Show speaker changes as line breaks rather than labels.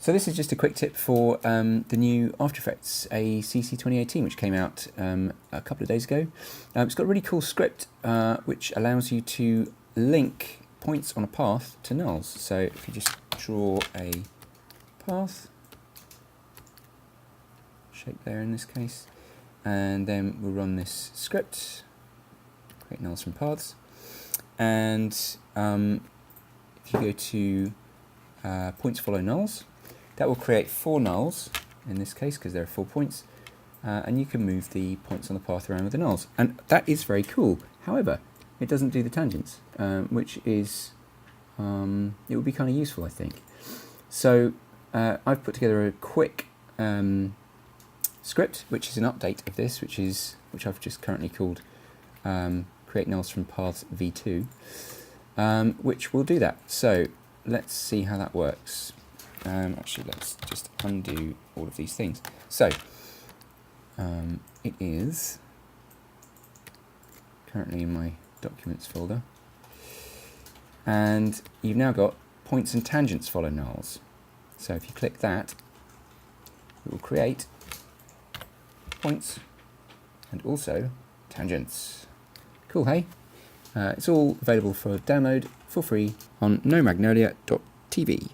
So this is just a quick tip for the new After Effects, a CC2018, which came out a couple of days ago. It's got a really cool script which allows you to link points on a path to nulls. So if you just draw a path, shape there in this case, and then we'll run this script, create nulls from paths, and if you go to points follow nulls, that will create 4 nulls in this case because there are 4 points, and you can move the points on the path around with the nulls, and that is very cool. However, it doesn't do the tangents, which is it would be kind of useful, I think. So I've put together a quick script which is an update of this, which I've just currently called create nulls from paths v2, which will do that. So let's see how that works. Actually, let's just undo all of these things. So it is currently in my documents folder, and you've now got points and tangents follow nulls. So if you click that, it will create points and also tangents. Cool, hey? It's all available for download for free on nomagnolia.tv.